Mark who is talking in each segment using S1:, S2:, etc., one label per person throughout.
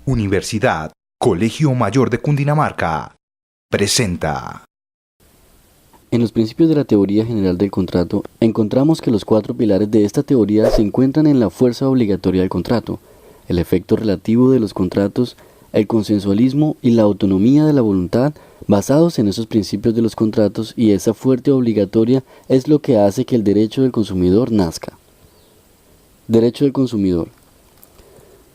S1: Universidad Colegio Mayor de Cundinamarca presenta.
S2: En los principios de la teoría general del contrato, encontramos que los 4 pilares de esta teoría se encuentran en la fuerza obligatoria del contrato, el efecto relativo de los contratos, el consensualismo y la autonomía de la voluntad. Basados en esos principios de los contratos y esa fuerza obligatoria es lo que hace que el derecho del consumidor nazca. Derecho del consumidor.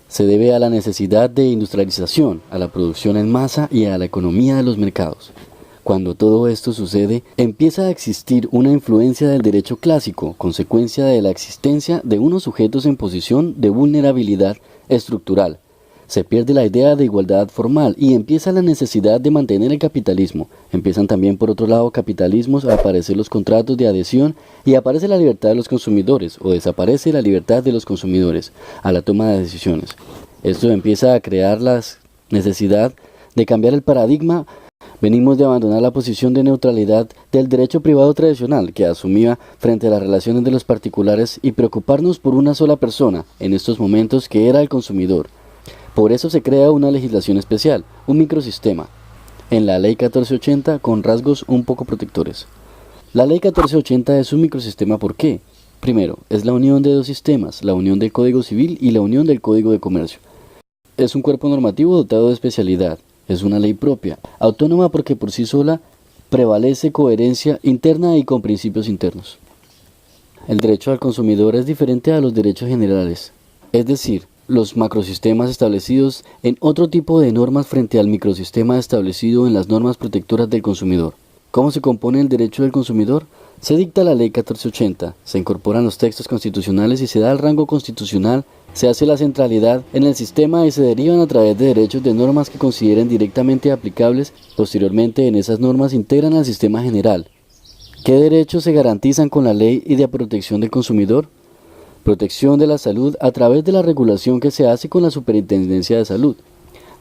S2: Se debe a la necesidad de industrialización, a la producción en masa y a la economía de los mercados. Cuando todo esto sucede, empieza a existir una influencia del derecho clásico, consecuencia de la existencia de unos sujetos en posición de vulnerabilidad estructural. Se pierde la idea de igualdad formal y empieza la necesidad de mantener el capitalismo. Empiezan también por otro lado capitalismos a aparecer los contratos de adhesión y aparece la libertad de los consumidores o desaparece la libertad de los consumidores a la toma de decisiones. Esto empieza a crear la necesidad de cambiar el paradigma. Venimos de abandonar la posición de neutralidad del derecho privado tradicional que asumía frente a las relaciones de los particulares y preocuparnos por una sola persona en estos momentos que era el consumidor. Por eso se crea una legislación especial, un microsistema, en la Ley 1480 con rasgos un poco protectores. La Ley 1480 es un microsistema ¿por qué? Primero, es la unión de 2 sistemas, la unión del Código Civil y la unión del Código de Comercio. Es un cuerpo normativo dotado de especialidad, es una ley propia, autónoma porque por sí sola prevalece coherencia interna y con principios internos. El derecho al consumidor es diferente a los derechos generales, es decir, los macrosistemas establecidos en otro tipo de normas frente al microsistema establecido en las normas protectoras del consumidor. ¿Cómo se compone el derecho del consumidor? Se dicta la Ley 1480, se incorporan los textos constitucionales y se da el rango constitucional, se hace la centralidad en el sistema y se derivan a través de derechos de normas que consideren directamente aplicables. Posteriormente en esas normas integran al sistema general. ¿Qué derechos se garantizan con la ley y de protección del consumidor? Protección de la salud a través de la regulación que se hace con la Superintendencia de Salud.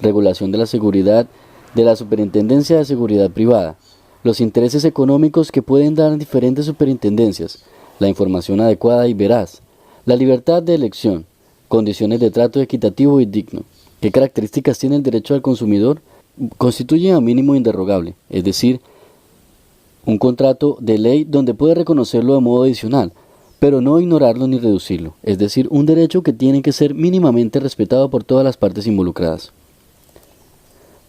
S2: Regulación de la seguridad de la Superintendencia de Seguridad Privada. Los intereses económicos que pueden dar diferentes superintendencias. La información adecuada y veraz. La libertad de elección. Condiciones de trato equitativo y digno. ¿Qué características tiene el derecho al consumidor? Constituye a mínimo inderogable, es decir, un contrato de ley donde puede reconocerlo de modo adicional, pero no ignorarlo ni reducirlo, es decir, un derecho que tiene que ser mínimamente respetado por todas las partes involucradas.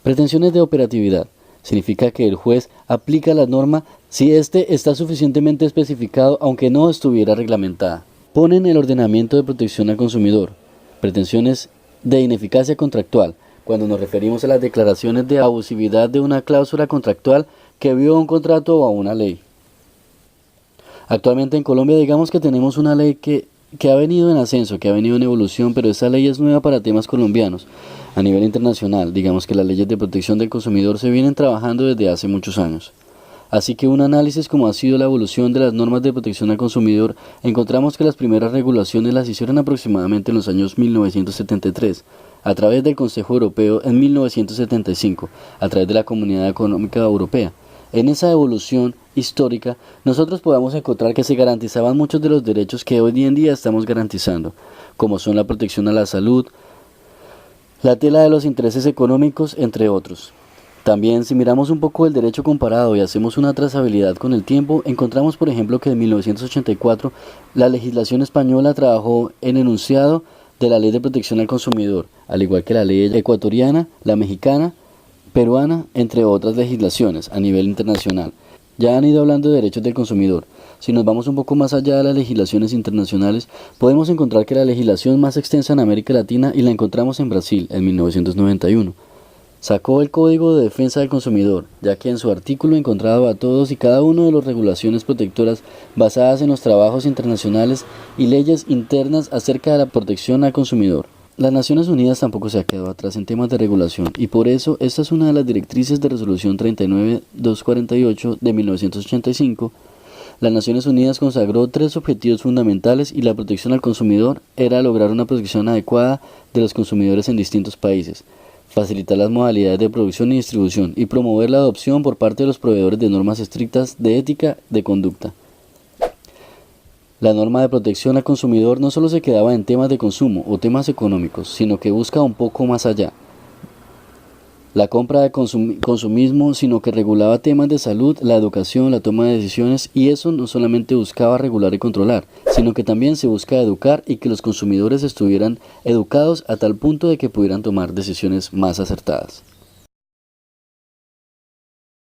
S2: Pretensiones de operatividad. Significa que el juez aplica la norma si éste está suficientemente especificado aunque no estuviera reglamentada. Ponen el ordenamiento de protección al consumidor. Pretensiones de ineficacia contractual. Cuando nos referimos a las declaraciones de abusividad de una cláusula contractual que viola un contrato o a una ley. Actualmente en Colombia digamos que tenemos una ley que ha venido en ascenso, que ha venido en evolución, pero esa ley es nueva para temas colombianos. A nivel internacional, digamos que las leyes de protección del consumidor se vienen trabajando desde hace muchos años. Así que un análisis como ha sido la evolución de las normas de protección al consumidor, encontramos que las primeras regulaciones las hicieron aproximadamente en los años 1973, a través del Consejo Europeo en 1975, a través de la Comunidad Económica Europea. En esa evolución histórica, nosotros podemos encontrar que se garantizaban muchos de los derechos que hoy en día estamos garantizando, como son la protección a la salud, la tutela de los intereses económicos, entre otros. También, si miramos un poco el derecho comparado y hacemos una trazabilidad con el tiempo, encontramos por ejemplo que en 1984 la legislación española trabajó en enunciado de la Ley de Protección al Consumidor, al igual que la ley ecuatoriana, la mexicana, peruana, entre otras legislaciones a nivel internacional. Ya han ido hablando de derechos del consumidor. Si nos vamos un poco más allá de las legislaciones internacionales, podemos encontrar que la legislación más extensa en América Latina y la encontramos en Brasil en 1991. Sacó el Código de Defensa del Consumidor, ya que en su artículo encontraba a todos y cada uno de las regulaciones protectoras basadas en los trabajos internacionales y leyes internas acerca de la protección al consumidor. Las Naciones Unidas tampoco se ha quedado atrás en temas de regulación y por eso esta es una de las directrices de Resolución 39248 de 1985. Las Naciones Unidas consagró 3 objetivos fundamentales y la protección al consumidor era lograr una protección adecuada de los consumidores en distintos países, facilitar las modalidades de producción y distribución y promover la adopción por parte de los proveedores de normas estrictas de ética de conducta. La norma de protección al consumidor no solo se quedaba en temas de consumo o temas económicos, sino que busca un poco más allá. la compra de consumismo, sino que regulaba temas de salud, la educación, la toma de decisiones, y eso no solamente buscaba regular y controlar, sino que también se busca educar y que los consumidores estuvieran educados a tal punto de que pudieran tomar decisiones más acertadas.